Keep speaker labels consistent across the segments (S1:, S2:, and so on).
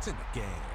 S1: It's in the game.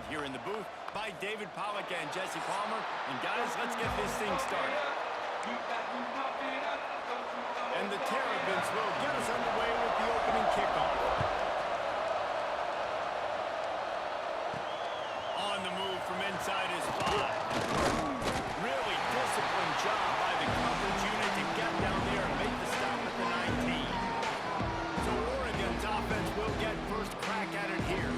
S1: here in the booth by David Pollack and Jesse Palmer. And guys, let's get this thing started. And the Terrapins will get us underway with the opening kickoff. On the move from inside his 5. Really disciplined job by the coverage unit to get down there and make the stop at the 19. So Oregon's offense will get first crack at it here.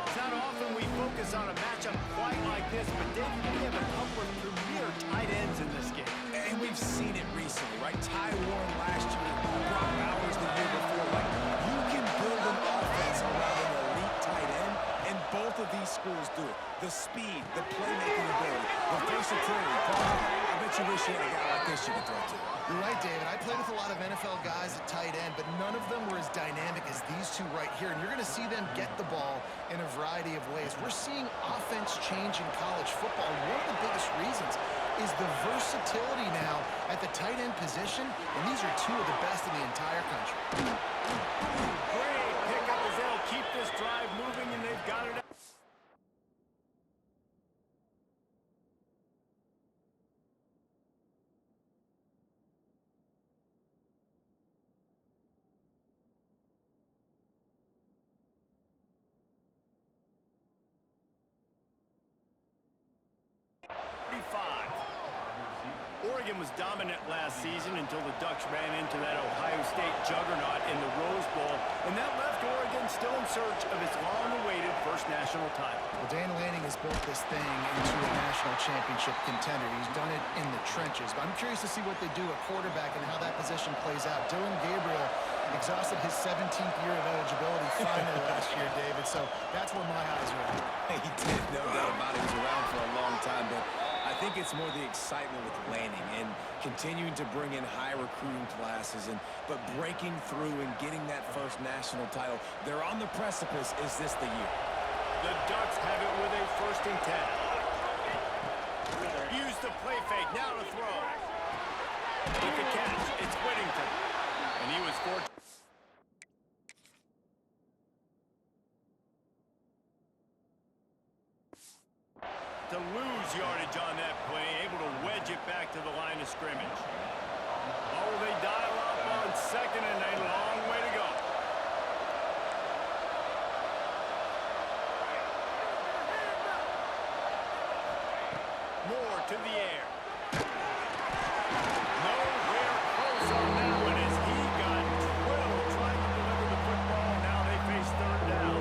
S1: It's not often we focus on a matchup quite like this, but David, we have a couple of premier tight ends in this game.
S2: And we've seen it recently, right? Ty Warren last year, Brock Bowers the year before. Like, you can build an offense around an elite tight end, and both of these schools do it. The speed, the playmaking ability, the versatility. I bet you wish you had a guy like this you could throw to.
S3: You're right, David. I played with a lot of NFL guys at tight end, but none of them were as dynamic as these two right here. And you're going to see them get the ball in a variety of ways. We're seeing offense change in college football. One of the biggest reasons is the versatility now at the tight end position, and these are two of the best in the entire country.
S1: Great pickup as they'll keep this drive moving, and they've got it. Oregon was dominant last season until the Ducks ran into that Ohio State juggernaut in the Rose Bowl, and that left Oregon still in search of its long-awaited first national title.
S3: Well, Dan Lanning has built this thing into a national championship contender. He's done it in the trenches, but I'm curious to see what they do at quarterback and how that position plays out. Dillon Gabriel exhausted his 17th year of eligibility finally last year, David, so that's where my eyes are at.
S2: He did, no doubt about it. He was around for a long time, but I think it's more the excitement with Lanning and continuing to bring in high recruiting classes, but breaking through and getting that first national title. They're on the precipice. Is this the year?
S1: The Ducks have it with a 1st and 10. Use the play fake. Now to throw. With the catch, it's Whittington. And he was fortunate. To lose yardage on that play, able to wedge it back to the line of scrimmage. Oh, they dial up on 2nd and a long way to go. Moore to the air. Nowhere close on that one as he got drilled trying to deliver the football. Now they face 3rd down.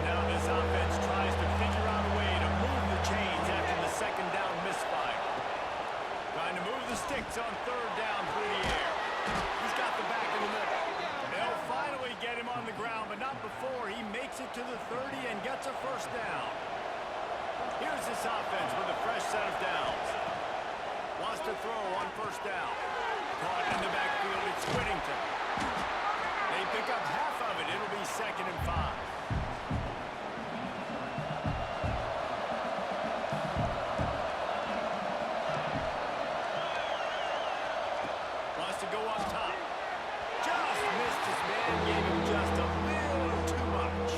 S1: Now this offense tries to figure out a way to move the chains after the 2nd down misfire. Trying to move the sticks on 3rd down through the air. He's got the back in the middle. They'll finally get him on the ground, but not before he makes it to the 30 and gets a 1st down. Here's this offense with a fresh set of downs. Wants to throw on 1st down. Caught in the backfield, it's Whittington. They pick up half of it. It'll be 2nd and 5. Wants to go up top. Just missed his man. Gave him just a little too much.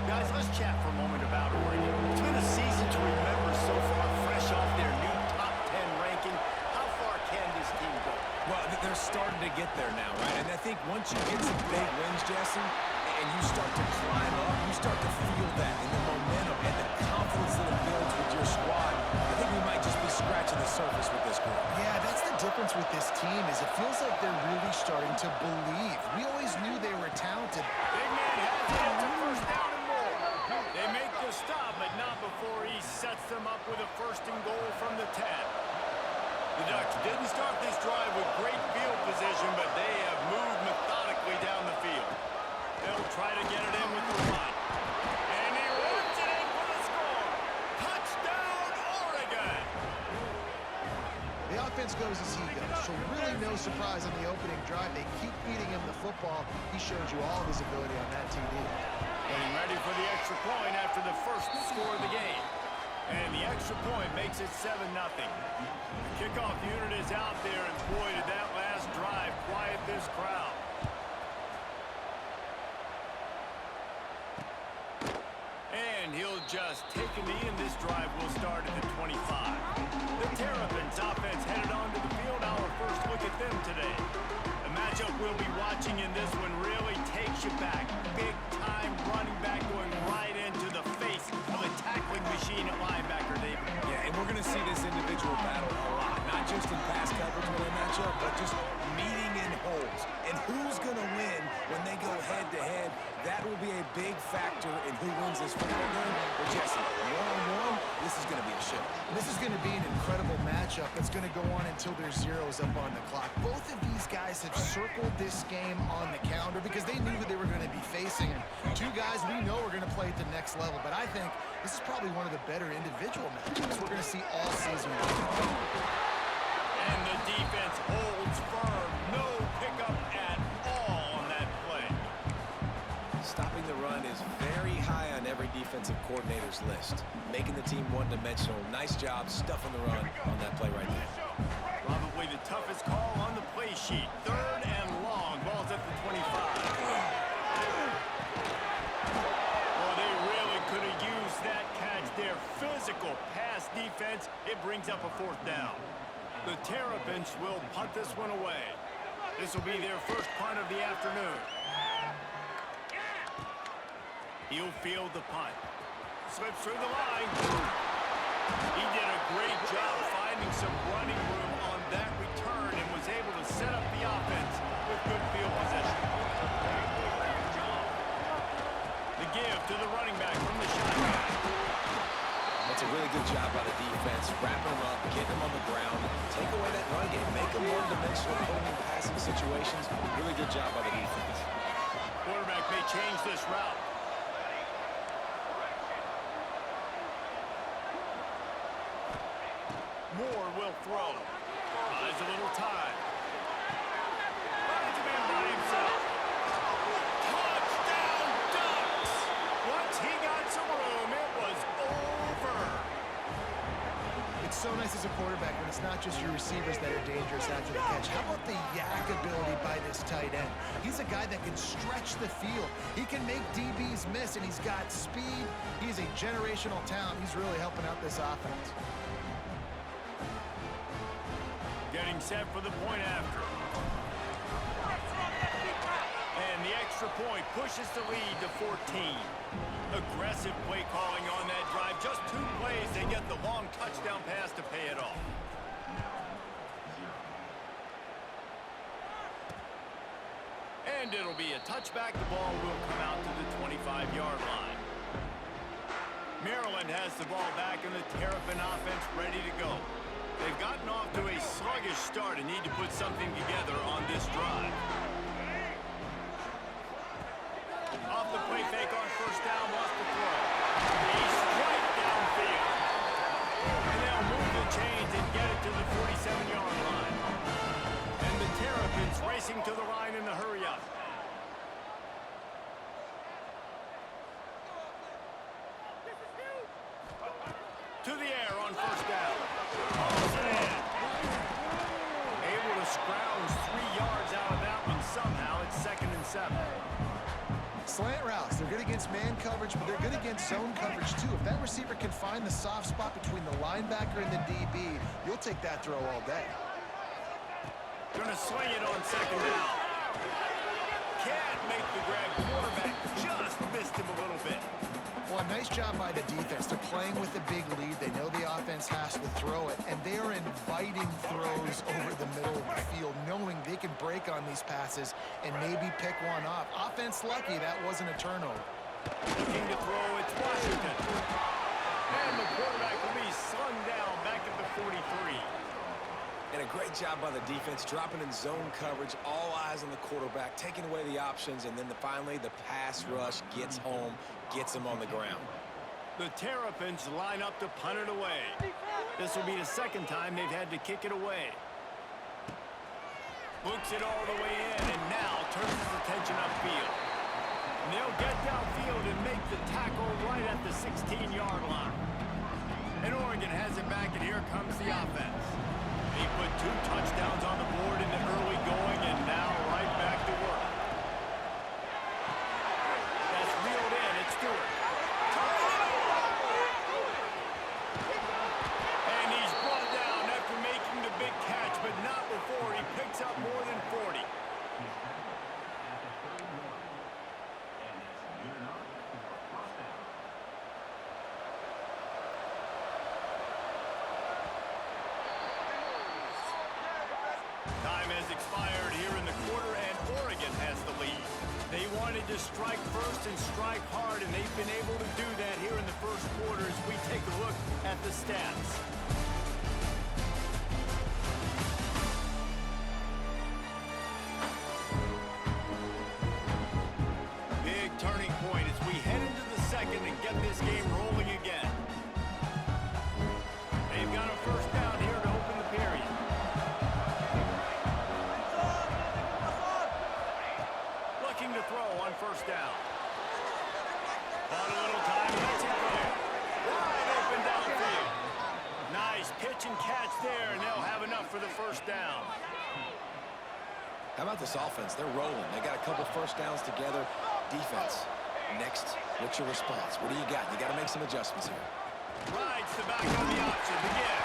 S1: Guys, let's chat for a moment about Oregon. It's been a season to remember so far, fresh off their new top 10 ranking. How far can this team go?
S2: Well, they're starting to get there now, right? And I think once you get some big wins, Jesse, and you start to climb up, you start to feel that in the momentum and the confidence that it builds with your squad. I think we might just be scratching the surface with this group.
S3: Yeah, that's the difference with this team is it feels like they're really starting to believe. We always knew they were talented.
S1: Big man has it. It's a 1st down and more. They make the stop, but not before he sets them up with a 1st and goal from the 10. The Ducks didn't start this drive with great field position, but they have moved methodically down the field. They'll try to get it in with the run. And he runs it in for the score. Touchdown, Oregon!
S3: The offense goes as he goes, so really no surprise on the opening drive. They keep feeding him the football. He showed you all of his ability on that TD.
S1: Getting ready for the extra point after the first score of the game. And the extra point makes it 7-0. The kickoff unit is out there, and boy, did that last drive quiet this crowd. And he'll just take a knee, and this drive will start at the 25. The Terrapins offense headed onto the field. Our first look at them today. The matchup we'll be watching in this one really takes you back. Big-time running back going right into the face of a tackling machine at linebacker, David.
S2: Yeah, and we're going to see this individual battle a lot, not just in pass coverage when they match up, but just meeting in holes. And who's going to win when they go head-to-head? That will be a big factor in who wins this football game. But Jesse, one-on-one, this is going to be a show.
S3: This is going to be an incredible matchup that's going to go on until there's zeros up on the clock. Both of these guys have circled this game on the calendar because they knew who they were going to be facing. And two guys we know are going to play at the next level. But I think this is probably one of the better individual matchups we're going to see all season long.
S1: And the defense holds firm. No pickup at all on that play.
S2: Stopping the run is very high on every defensive coordinator's list. Making the team one-dimensional. Nice job stuffing the run on that play right there.
S1: Probably the toughest call on the play sheet. 3rd and long. Ball's at the 25. Well, they really could have used that catch there. Physical pass defense. It brings up a 4th down. The Terrapins will punt this one away. This will be their first punt of the afternoon. He'll field the punt. Slips through the line. He did a great job finding some running room on that return and was able to set up the offense with good field position. The give to the running back from the shotgun.
S2: That's a really good job by the defense. Wrapping them up, getting them on the ground. Take away that run game. Make them one-dimensional, putting in passing situations. Really good job by the defense.
S1: Quarterback may change this route. Moore will throw. Buys a little time. Finds a man by himself. Touchdown Ducks! Once he got some room, it was over.
S3: It's so nice as a quarterback when it's not just your receivers that are dangerous after the catch. How about the yak ability by this tight end? He's a guy that can stretch the field. He can make DBs miss, and he's got speed. He's a generational talent. He's really helping out this offense.
S1: Getting set for the point after. And the extra point pushes the lead to 14. Aggressive play calling on that drive. Just 2 plays, they get the long touchdown pass to pay it off. And it'll be a touchback. The ball will come out to the 25-yard line. Maryland has the ball back and the Terrapin offense ready to go. They've gotten off to a sluggish start and need to put something together on this drive. Off the play fake on 1st down, lost the throw. A strike downfield. And they'll move the chains and get it to the 47-yard line. And the Terrapins racing to the line in the hurry up. To the air on 1st down. Able to scrounge 3 yards out of that one somehow. It's 2nd and 7.
S3: Slant routes, they're good against man coverage, but they're good against zone coverage too. If that receiver can find the soft spot between the linebacker and the DB, you'll take that throw all day.
S1: Gonna swing it on 2nd down. Can't make the grab. Quarterback just missed him a little bit.
S3: Well, nice job by the defense. They're playing with a big lead. They know the offense has to throw it, and they are inviting throws over the middle of the field, knowing they can break on these passes and maybe pick one off. Offense lucky that wasn't a turnover.
S1: Looking to throw, it's Washington. And the quarterback will be slung down back at the 43.
S2: And a great job by the defense, dropping in zone coverage, all eyes on the quarterback, taking away the options, and then finally the pass rush gets home, gets him on the ground.
S1: The Terrapins line up to punt it away. This will be the 2nd time they've had to kick it away. Books it all the way in, and now turns his attention upfield. And they'll get downfield and make the tackle right at the 16-yard line. And Oregon has it back, and here comes the offense. He put 2 touchdowns on the board in the early going, and now right back to work. That's reeled in. It's Stewart. Oregon has the lead. They wanted to strike first and strike hard, and they've been able to do that here in the first quarter as we take a look at the stats. Big turning point as we head into the second and get this game rolling again. They've got a first down here to open the period. Looking to throw on first down. On a little time, that's it there. Wide open downfield. Nice pitch and catch there, and they'll have enough for the first down.
S2: How about this offense? They're rolling. They got a couple first downs together. Defense. Next, what's your response? What do you got? You got to make some adjustments here.
S1: Rides the back on the option to get.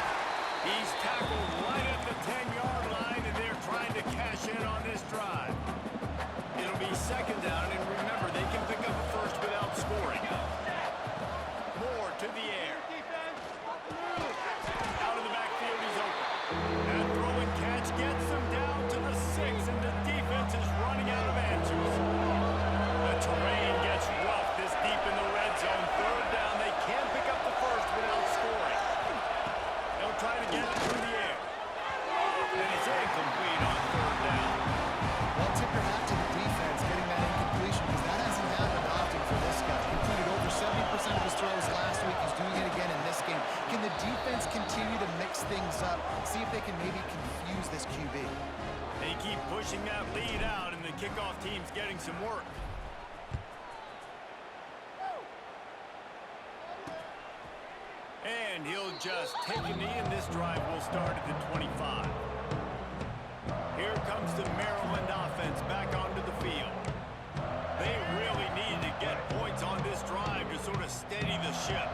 S1: He's tackled right at the 10-yard line, and they're trying to cash in on this drive. It'll be second down, and remember, they can pick up a first without scoring. Moore to the air. Out of the backfield, he's open. That throw and catch gets them down to the 6, and the defense is running out of answers. The terrain gets rough this deep in the red zone. Third down, they can't pick up the first without scoring. They'll try to get it through the air. And it's incomplete on third down.
S3: Well, tip your hat to the defense getting that incompletion because that hasn't happened often for this guy. He completed over 70% of his throws last week. He's doing it again in this game. Can the defense continue to mix things up, see if they can maybe confuse this QB?
S1: They keep pushing that lead out, and the kickoff team's getting some work. And he'll just take a knee, and this drive will start at the 25. Here comes the Maryland offense back onto the field. They really need to get points on this drive to sort of steady the ship.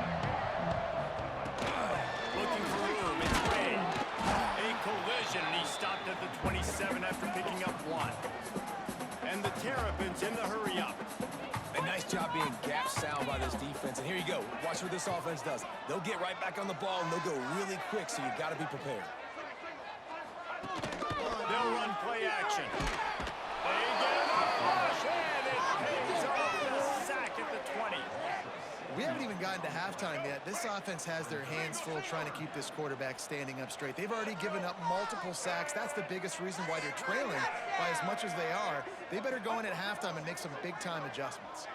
S1: Looking for room, it's Ray. A collision, and he stopped at the 27 after picking up one. And the Terrapins in the hurry up.
S2: A nice job being gap sound by this defense. And here you go. Watch what this offense does. They'll get right back on the ball, and they'll go really quick, so you've got to be prepared.
S1: They'll run play action. They get a rush, and it pays off the sack at the 20.
S3: We haven't even gotten to halftime yet. This offense has their hands full trying to keep this quarterback standing up straight. They've already given up multiple sacks. That's the biggest reason why they're trailing by as much as they are. They better go in at halftime and make some big-time adjustments.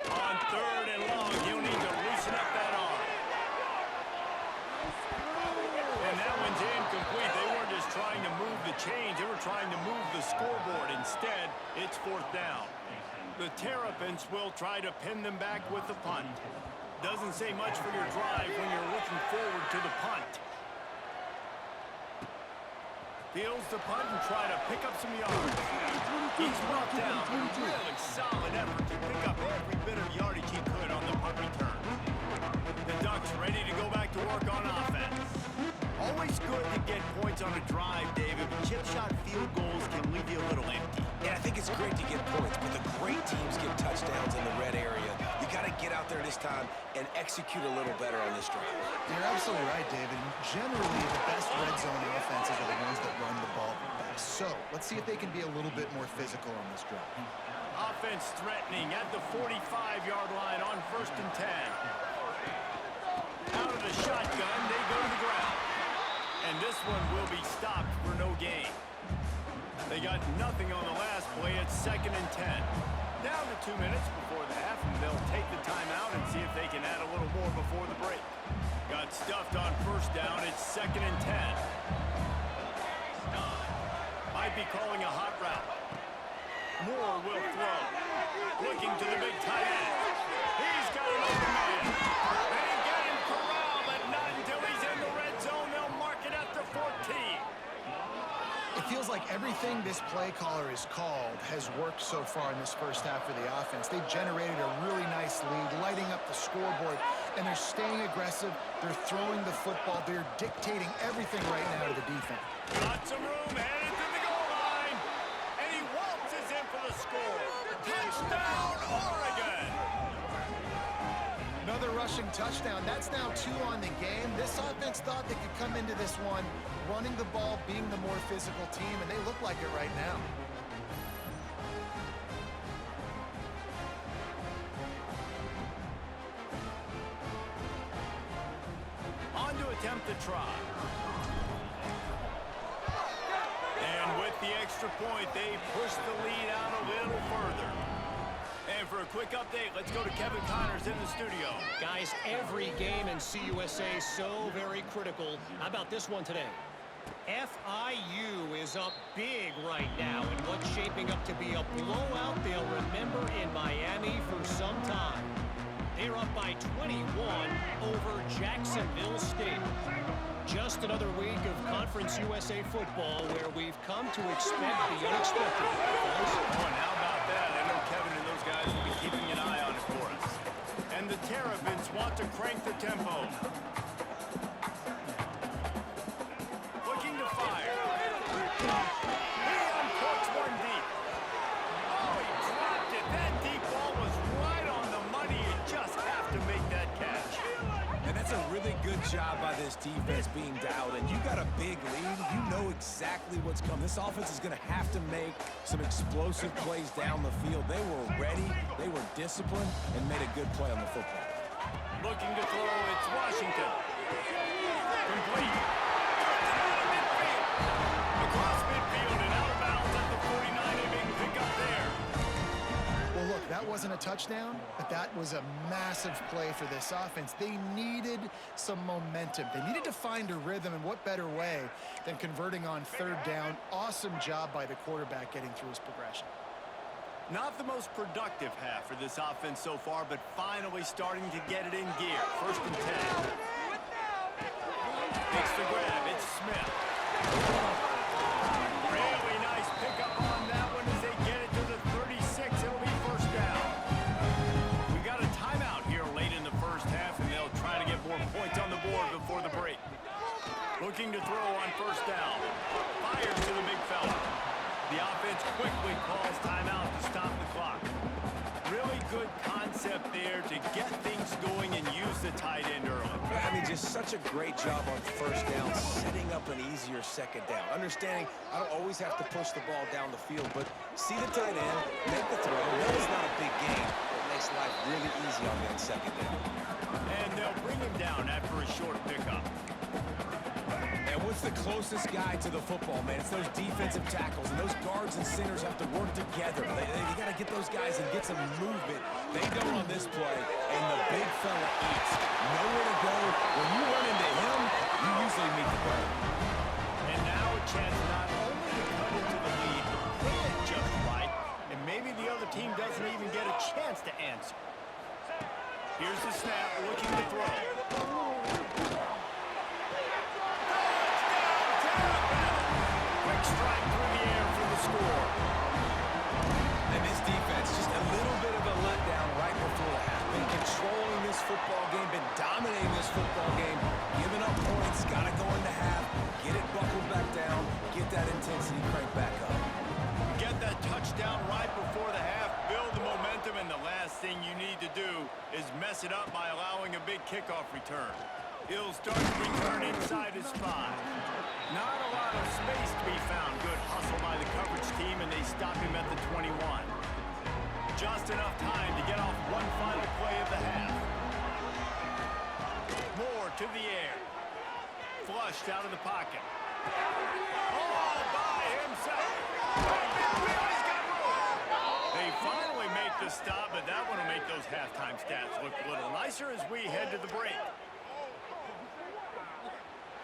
S1: On third and long, he'll need to loosen up that arm. And that one's incomplete. They weren't just trying to move the chains. They were trying to move the scoreboard. Instead, it's fourth down. The Terrapins will try to pin them back with the punt. Doesn't say much for your drive when you're looking forward to the punt. Fields the punt and try to pick up some yards. He's brought down, but a really solid effort to pick up every bit of yardage he could on the punt return. The Ducks ready to go back to work on offense. Always good to get points on a drive, David, but chip shot field goals can leave you a little empty.
S2: Yeah, I think it's great to get points, but the great teams get touchdowns in the red area. You got to get out there this time and execute a little better on this drive.
S3: You're absolutely right, David. Generally, the best red zone offenses are the ones that run the ball best. So, let's see if they can be a little bit more physical on this drive.
S1: Offense threatening at the 45-yard line on first and 10. Out of the shotgun, they go to the ground. And this one will be stopped for no gain. They got nothing on the last play. It's second and 10. Down to 2 minutes before the half, and they'll take the timeout and see if they can add a little more before the break. Got stuffed on first down. It's second and 10. Might be calling a hot route. Moore will throw. Looking to the big tight end. He's got an open man. They get him corralled, but not until he's in the red zone. They'll mark it at the 14.
S3: It feels like everything this play caller has called has worked so far in this first half for the offense. They've generated a really nice lead, lighting up the scoreboard, and they're staying aggressive. They're throwing the football. They're dictating everything right now to the defense.
S1: Lots of room, headed to the goal line, and he waltzes in for the score. Touchdown, Oregon!
S3: Another rushing touchdown. That's now 2 on the game. This offense thought they could come into this one running the ball, being the more physical team, and they look like it right now.
S1: On to attempt the try. And with the extra point, they push the lead out a little further. And for a quick update, let's go to Kevin Connors in the studio.
S4: Guys, every game in CUSA is so very critical. How about this one today? FIU is up big right now in what's shaping up to be a blowout they'll remember in Miami for some time. They're up by 21 over Jacksonville State. Just another week of Conference USA football where we've come to expect the unexpected.
S1: Oh, and how about that? I know Kevin and those guys will be keeping an eye on it for us. And the Terrapins want to crank the tempo. Looking to fire. He uncorks one deep. Oh, he dropped it. That deep ball was right on the money. You just have to make that catch.
S2: And that's a really good job by this defense being dialed in. You got a big lead. You know exactly what's coming. This offense is going to have to make some explosive plays down the field. They were ready, they were disciplined, and made a good play on the football.
S1: Looking to throw, it's Washington. Complete. Across midfield and out of bounds at the 49. A big pickup there.
S3: Well, look, that wasn't a touchdown, but that was a massive play for this offense. They needed some momentum. They needed to find a rhythm, and what better way than converting on 3rd down. Awesome job by the quarterback getting through his progression.
S1: Not the most productive half for this offense so far, but finally starting to get it in gear. 1st and 10. Makes the grab. It's Smith. Really nice pickup on that one as they get it to the 36. It'll be 1st down. We got a timeout here late in the 1st half, and they'll try to get more points on the board before the break. Looking to throw on 1st down. Fires to the big fella. The offense quickly calls timeout to stop the clock. Really good concept there to get things going and use the tight end early.
S2: I mean, just such a great job on 1st down, setting up an easier 2nd down. Understanding I don't always have to push the ball down the field, but see the tight end, make the throw. That is not a big game. It makes life really easy on that 2nd down.
S1: And they'll bring him down after a short pickup.
S2: And what's the closest guy to the football, man? It's those defensive tackles, and those guards and centers have to work together. You got to get those guys and get some movement. They don't on this play, and the big fella eats. Nowhere to go. When you run into him, you usually meet the ball.
S1: And now a chance not only to cut into the lead, but play it just right, and maybe the other team doesn't even get a chance to answer. Here's the snap, looking to throw. Strike through the air for the score.
S2: And this defense, just a little bit of a letdown right before the half. Been controlling this football game, been dominating this football game, giving up points, got to go into half, get it buckled back down, get that intensity cranked back up.
S1: Get that touchdown right before the half, build the momentum, and the last thing you need to do is mess it up by allowing a big kickoff return. He'll start to return inside his 5. Not a lot of space to be found. Good hustle by the coverage team, and they stop him at the 21. Just enough time to get off one final play of the half. Moore to the air. Flushed out of the pocket. All by himself. They finally make the stop, but that one will make those halftime stats look a little nicer as we head to the break.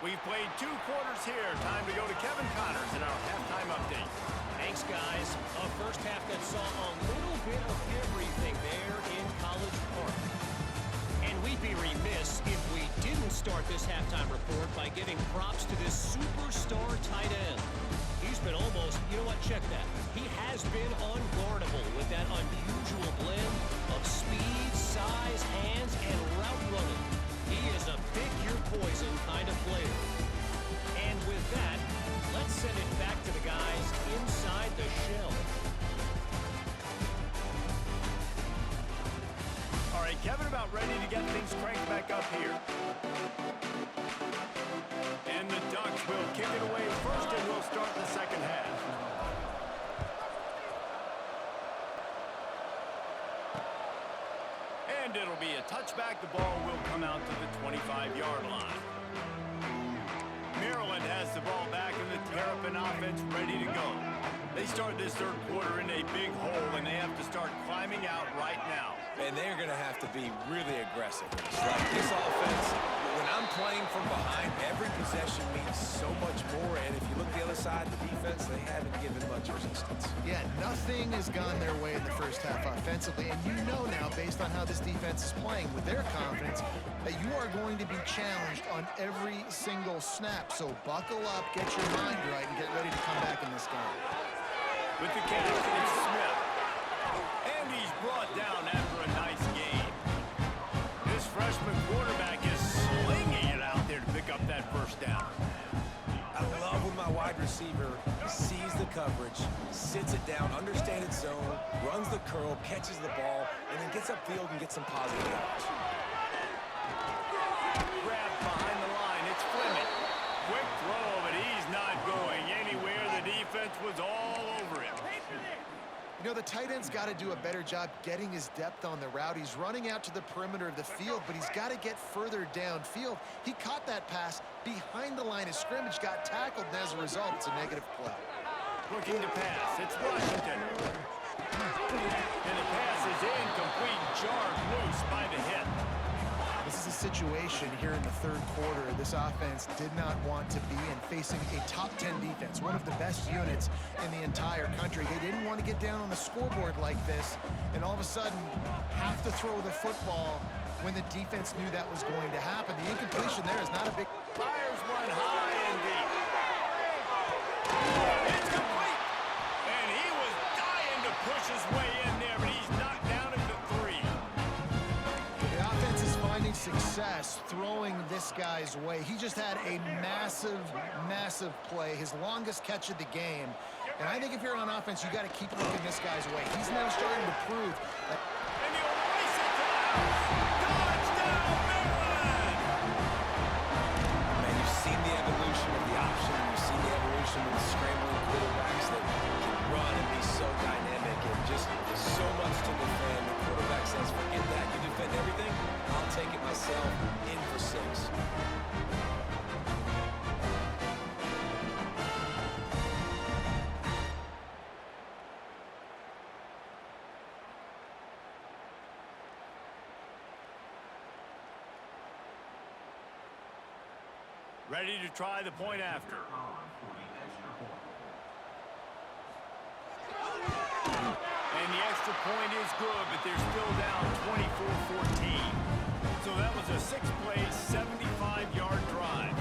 S1: We've played 2 quarters here. Time to go to Kevin Connors in our halftime update.
S4: Thanks, guys. A 1st half that saw a little bit of everything there in College Park. And we'd be remiss if we didn't start this halftime report by giving props to this superstar tight end. He's been almost, you know what, check that. He has been unguardable with that unusual blend of speed, size, hands, and route running. He is a pick-your-poison kind of player. And with that, let's send it back to the guys inside the shell.
S1: All right, Kevin about ready to get things touchback, the ball will come out to the 25-yard line. Maryland has the ball back in the Terrapin offense ready to go. They start this third quarter in a big hole, and they have to start climbing out right now.
S2: And they're going to have to be really aggressive. It's like this offense, when I'm playing from behind, every possession means so much more. And if you look the other side, the defense, they haven't given much resistance.
S3: Yeah, nothing has gone their way in the first half offensively. And you know now, based on how this defense is playing with their confidence, that you are going to be challenged on every single snap. So buckle up, get your mind right, and get ready to come back in this game.
S1: With the catch, it's Smith. And he's brought down after a nice game. This freshman quarterback is slinging it out there to pick up that first down.
S2: I love when my wide receiver sees the coverage, sits it down, understands its zone, runs the curl, catches the ball, and then gets upfield and gets some positive yards.
S1: Grab behind the line. It's Fleming. Quick throw, but he's not going anywhere. The defense was all over him.
S3: You know, the tight end's got to do a better job getting his depth on the route. He's running out to the perimeter of the field, but he's got to get further downfield. He caught that pass behind the line of scrimmage, got tackled, and as a result, it's a negative play.
S1: Looking to pass. It's Washington. And the pass is incomplete. Jarred loose by the hit.
S3: This is a situation here in the third quarter this offense did not want to be in, facing a top 10 defense, one of the best units in the entire country. They didn't want to get down on the scoreboard like this, and all of a sudden have to throw the football when the defense knew that was going to happen. The incompletion there is not a big...
S1: Fires one high and deep. It's complete. And he was dying to push his way in there, but he's knocked down at the 3.
S3: The offense is finding success throwing this guy's way. He just had a massive, massive play, his longest catch of the game. And I think if you're on offense, you got to keep looking this guy's way. He's now starting to prove that...
S1: And he'll race it to the house. Touchdown, Maryland!
S2: Man, you've seen the evolution of the option. You've seen the evolution of the scrambling quarterbacks that can run and be so dynamic and just so much to defend. The quarterback says, forget that. You defend everything, I'll take it myself. In for 6.
S1: Ready to try the point after. And the extra point is good, but they're still down 24-14. So that was a 6-play, 75-yard drive.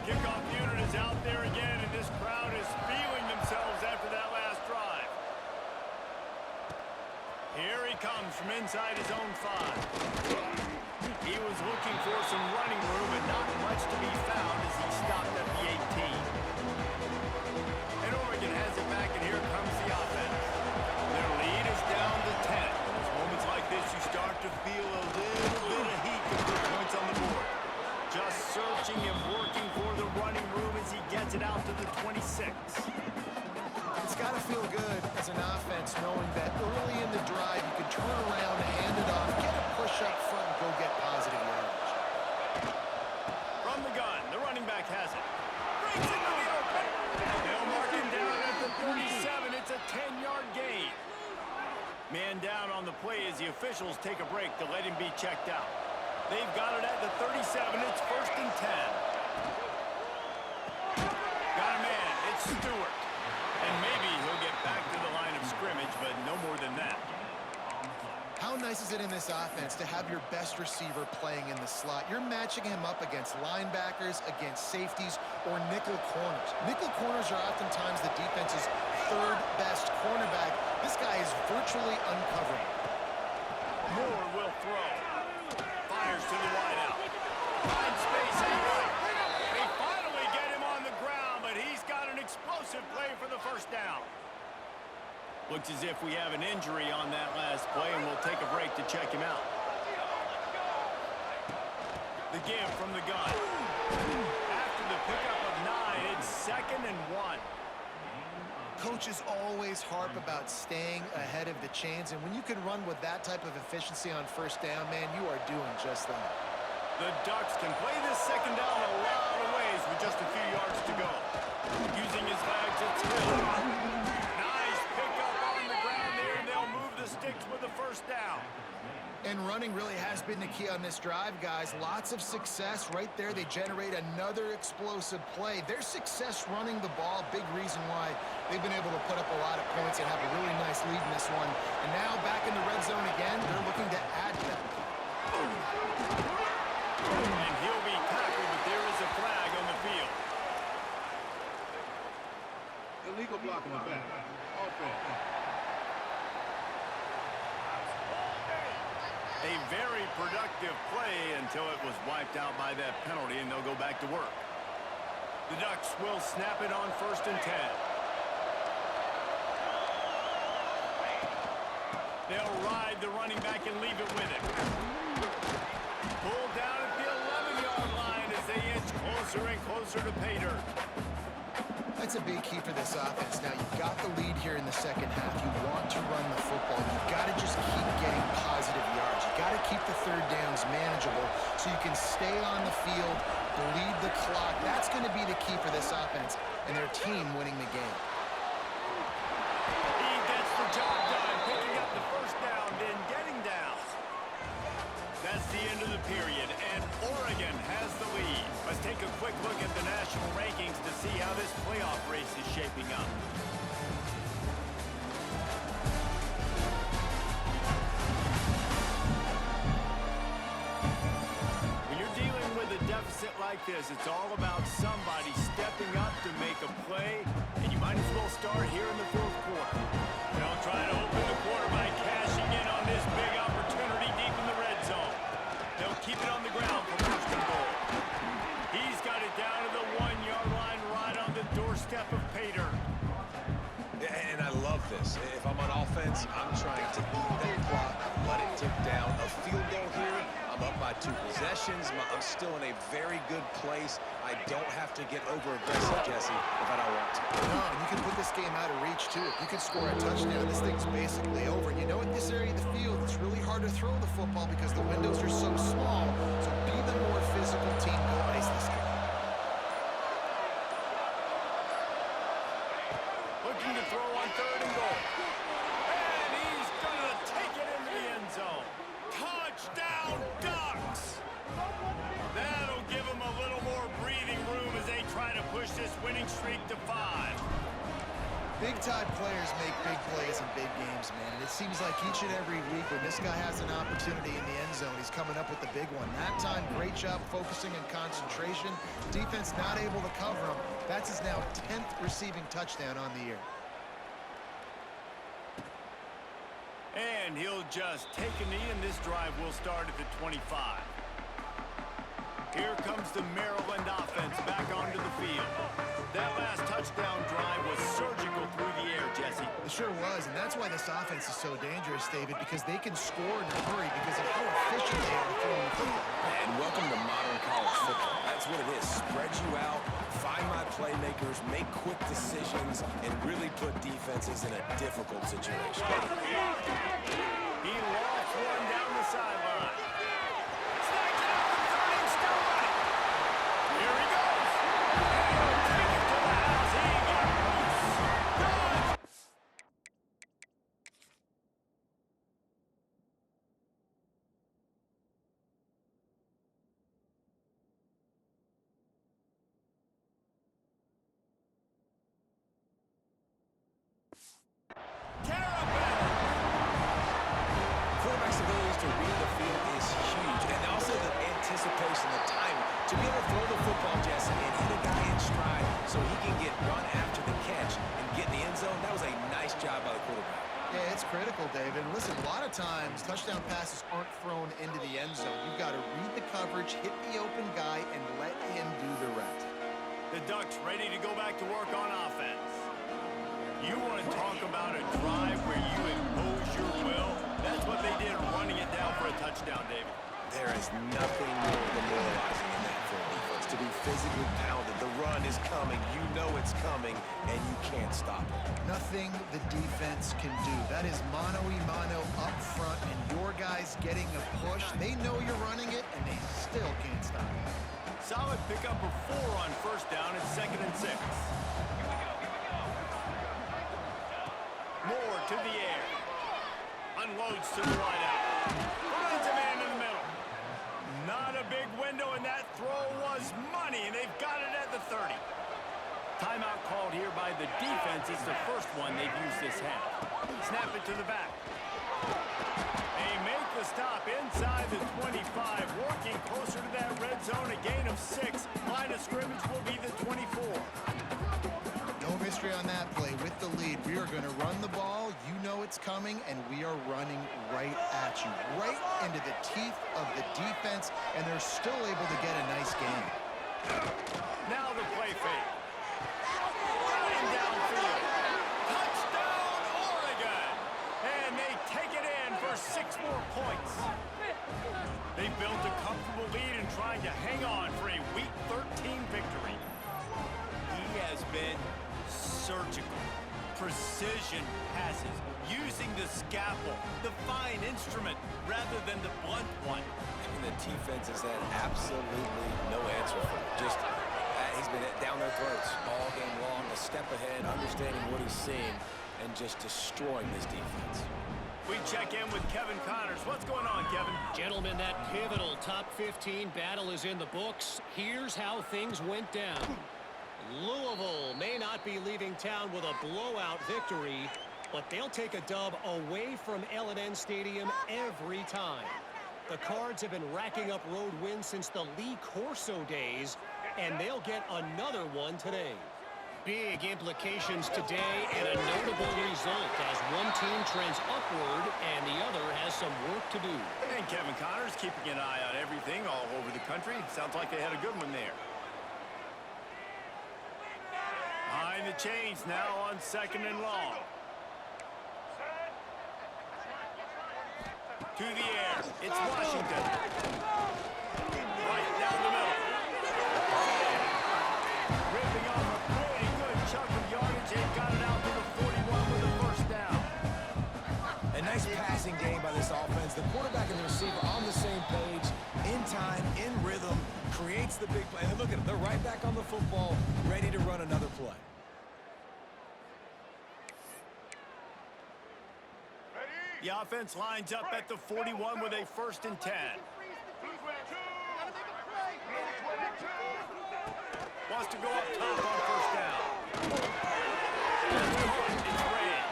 S1: Kickoff unit is out there again, and this crowd is feeling themselves after that last drive. Here he comes from inside his own 5. He was looking for some running room, but not much to be found as he stopped at the 18. And Oregon has it back, and here comes the offense. Their lead is down to 10. There's moments like this you start to feel a little bit of heat to put points on the board. Just searching and working for the running room as he gets it out to the 26.
S3: It's got to feel good as an offense knowing that early in the drive you can turn around, hand it off, get a push up front, and go get positive yardage.
S1: From the gun, the running back has it. Breaks into the open. They'll mark him down at the 37. It's a 10-yard gain. Man down on the play as the officials take a break to let him be checked out. They've got it at the 37. It's 1st and 10. Got a man. It's Stewart. And maybe he'll get back to the line of scrimmage, but no more than that.
S3: How nice is it in this offense to have your best receiver playing in the slot? You're matching him up against linebackers, against safeties, or nickel corners. Nickel corners are oftentimes the defense's 3rd best cornerback. This guy is virtually uncoverable.
S1: Moore will throw. Fires to the wideout. Finds space in right. They finally get him on the ground, but he's got an explosive play for the first down. Looks as if we have an injury on that last play, and we'll take a break to check him out. The give from the gun. After the pickup of 9, it's 2nd and 1.
S3: Coaches always harp about staying ahead of the chains, and when you can run with that type of efficiency on first down, man, you are doing just that.
S1: The Ducks can play this second down a lot of ways with just a few yards to go. Using his legs, it's Hill. Nice pickup on the ground there, and they'll move the sticks with the first down.
S3: And running really has been the key on this drive, guys. Lots of success right there. They generate another explosive play. Their success running the ball, big reason why they've been able to put up a lot of points and have a really nice lead in this one. And now back in the red zone again, they're looking to add to that.
S1: And he'll be tackled, but there is a flag on the field.
S5: Illegal block in the back. Offense.
S1: A very productive play until it was wiped out by that penalty, and they'll go back to work. The Ducks will snap it on 1st and 10. They'll ride the running back and leave it with him. Pulled down at the 11-yard line as they inch closer and closer to pay dirt.
S3: That's a big key for this offense. Now, you've got the lead here in the second half. You want to run the football. You've got to just keep getting positive yards. You've got to keep the third downs manageable so you can stay on the field, bleed the clock. That's going to be the key for this offense and their team winning the game.
S1: He gets the job done, picking up the first down, then getting down. That's the end of the period, and Oregon has the lead. Let's take a quick look at the national rankings to see how this playoff race is shaping up. When you're dealing with a deficit like this, it's all about somebody stepping up to make a play, and you might as well start here in the 4th quarter. They'll try to open the quarter by cashing in on this big opportunity deep in the red zone. They'll keep it on the ground for 1st and goal. He's got it down to the 1-yard line right on the doorstep of pay dirt.
S2: And I love this. If I'm on offense, I'm trying to eat that clock, let it tick down. A field goal here, I'm up by 2 possessions. I'm still in a very good place. I don't have to get over-aggressive, Jesse, if I don't want to.
S3: No, and you can put this game out of reach, too. If you can score a touchdown, this thing's basically over. And you know, in this area of the field, it's really hard to throw the football because the windows are so small. So be the more physical team. Go ice this game.
S1: Looking to throw on 3rd and goal. And he's going to take it into the end zone. Touchdown, Ducks! That'll give them a little more breathing room as they try to push this winning streak to 5.
S3: Big-time players make big plays in big games, man. And it seems like each and every week when this guy has an opportunity in the end zone, he's coming up with the big one. That time, great job focusing and concentration. Defense not able to cover him. That's his now 10th receiving touchdown on the year.
S1: And he'll just take a knee, and this drive will start at the 25. Here comes the Maryland offense back onto the field. That last touchdown drive was surgical through the air, Jesse.
S3: It sure was, and that's why this offense is so dangerous, David, because they can score in a hurry because of how efficient they are throwing the football.
S2: And welcome to modern college football. That's what it is. Spread you out, find my playmakers, make quick decisions, and really put defenses in a difficult situation.
S1: He lofts one down the sideline. Snakes it up in front and still running. Here he goes. And he'll take it to the house. He got loose. Good.
S2: Quarterback's abilities to read the field is huge, and also the anticipation, the time to be able to throw the football, Jesse, and hit a guy in stride so he can get run after the catch and get in the end zone. That was a nice job by the quarterback.
S3: Yeah, it's critical, David. And listen, a lot of times, touchdown passes aren't thrown into the end zone. You've got to read the coverage, hit the open guy, and let him do the rest.
S1: The Ducks ready to go back to work on offense. You want to talk about a drive where you impose your will? That's what they did, running it down for a touchdown, David.
S2: There is nothing more demoralizing in that. for a defense, to be physically pounded. The run is coming. You know it's coming, and you can't stop it.
S3: Nothing the defense can do. That is mano-a-mano up front, and your guys getting a push. They know you're running it, and they still can't stop it.
S1: Solid pickup of 4 on first down and 2nd and 6. Moore to the air. Unloads to the wideout. Finds a man in the middle. Not a big window, and that throw was money, and they've got it at the 30. Timeout called here by the defense. It's the first one they've used this half. Snap it to the back. They make the stop inside the 25, working closer to that red zone, a gain of 6. Line of scrimmage will be the 24.
S3: No mystery on that play. With the lead, we are going to run the ball. You know it's coming, and we are running right at you, right into the teeth of the defense, and they're still able to get a nice gain.
S1: Now the play fake. Running downfield. Touchdown, Oregon! And they take it in for 6 more points. They built a comfortable lead and trying to hang on for a Week 13 victory. He has been surgical. Precision passes, using the scalpel, the fine instrument, rather than the blunt one.
S2: And the defense has had absolutely no answer for it. Just, he's been down their throats all game long, a step ahead, understanding what he's seeing, and just destroying this defense.
S1: We check in with Kevin Connors. What's going on, Kevin?
S4: Gentlemen, that pivotal top 15 battle is in the books. Here's how things went down. Louisville may not be leaving town with a blowout victory, but they'll take a dub away from L&N Stadium every time. The Cards have been racking up road wins since the Lee Corso days, and they'll get another one today. Big implications today and a notable result as one team trends upward and the other has some work to do.
S1: And Kevin Connors keeping an eye on everything all over the country. Sounds like they had a good one there. Behind the chains now on 2nd and long. To the air. It's Washington. Right down the middle. Ripping off a pretty good chunk of yardage. They got it out to the 41 with a first down.
S2: A nice passing game by this offense. The quarterback and the receiver on the same page, in time, in rhythm, creates the big play. And look at them. They're right back on the football, ready to run another play.
S1: The offense lines up at the 41 with a 1st and 10. Wants to go up top on first down. It's ran.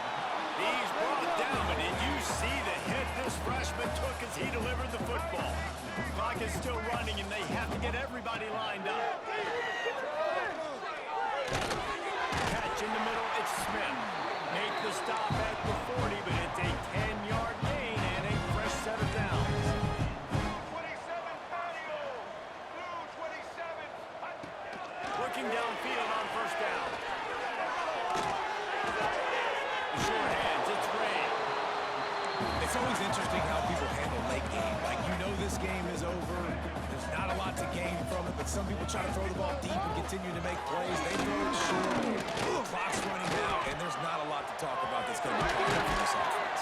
S1: He's brought down, but did you see the hit this freshman took as he delivered the football? Clock is still running, and they have to get everybody lined up. Catch in the middle, it's Smith. Make the stop at the 40, but it's a 10-yard gain and a fresh set of downs.
S5: 27 patio. Blue 27.
S1: Working downfield on first down. The short hands, it's Ray.
S2: It's always interesting how people handle late game. Like, you know this game is over. There's not a lot to gain from it, but some people try to throw the ball deep and continue to make plays. They throw it short. The clock's running out, and there's not a lot to talk about that's going to be positive for this offense.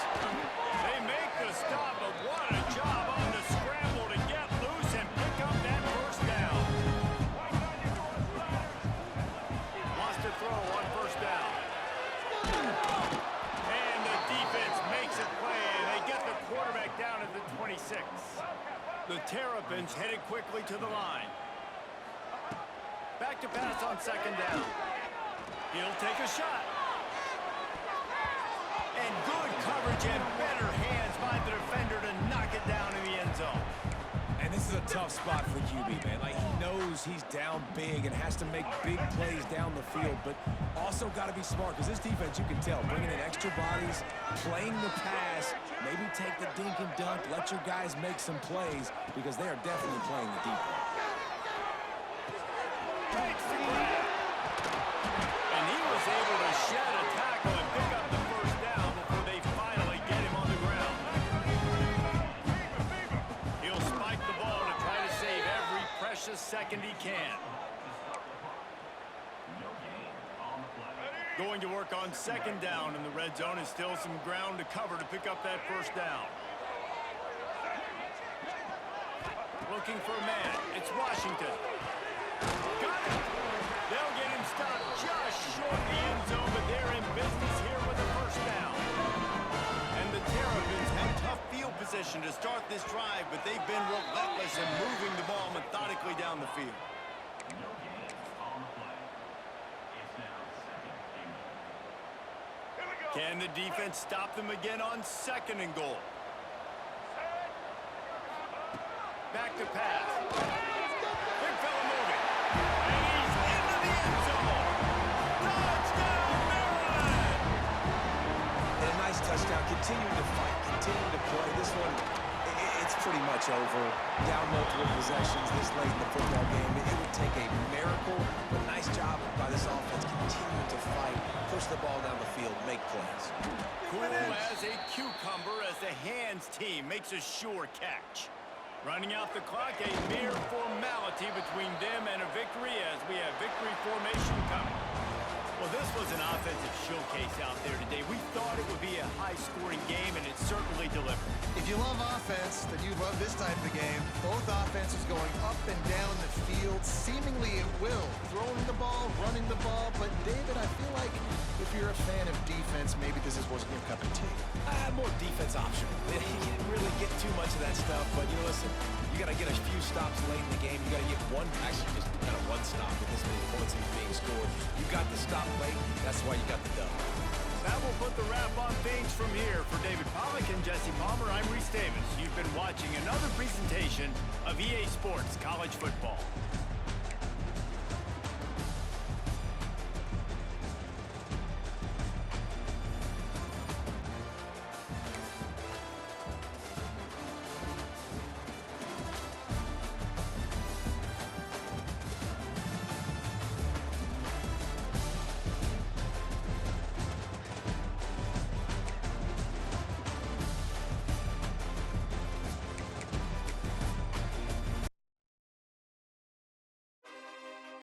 S1: They make the stop, but what a job on the scramble to get loose and pick up that first down. Wants to throw on first down. And the defense makes a play, and they get the quarterback down at the 26. The Terrapins headed quickly to the line. Back to pass on 2nd down. He'll take a shot. And good coverage and better hands by the defender to knock it down in the end zone.
S2: And this is a tough spot for the QB, man. Like, he knows he's down big and has to make big plays down the field, but also got to be smart because this defense, you can tell, bringing in extra bodies, playing the pass, maybe take the dink and dunk, let your guys make some plays because they are definitely playing the deep ball.
S1: Takes the grab. And he was able to shed a tackle and pick up the first down before they finally get him on the ground. He'll spike the ball to try to save every precious second second he can. Going to work on second down in the red zone, and still some ground to cover to pick up that first down. Looking for a man. It's Washington. Got it. They'll get him stopped just short of the end zone, but they're in business here with a first down. And the Terrapins had tough field position to start this drive, but they've been relentless in moving the ball methodically down the field. Can the defense stop them again on second and goal? Back to pass. Big fella moving. And he's into the end zone. Touchdown, Maryland!
S2: And a nice touchdown. Continuing to fight, continuing to play. This one, it's pretty much over. Down multiple possessions this late in the football game. It would take a miracle, but nice job by this offense continuing to fight, push the ball down the field, make plays.
S1: Cool as a cucumber as the hands team makes a sure catch. Running out the clock, a mere formality between them and a victory as we have victory formation coming. Well, this was an offensive showcase out there today. We thought it would be a high-scoring game, and it certainly delivered.
S3: If you love offense, then you love this type of game. Both offenses going up and down the field, seemingly at will. Throwing the ball, running the ball. But, David, I feel like if you're a fan of defense, maybe this wasn't your cup of tea.
S2: More defense optional. You didn't really get too much of that stuff, but, you know, listen, you got to get a few stops late in the game. You got to get one, actually just kind of one stop with this many points being scored. You got the stop late. That's why you got the dub.
S1: That will put the wrap on things from here. For David Pollack and Jesse Palmer, I'm Reese Davis. You've been watching another presentation of EA Sports College Football.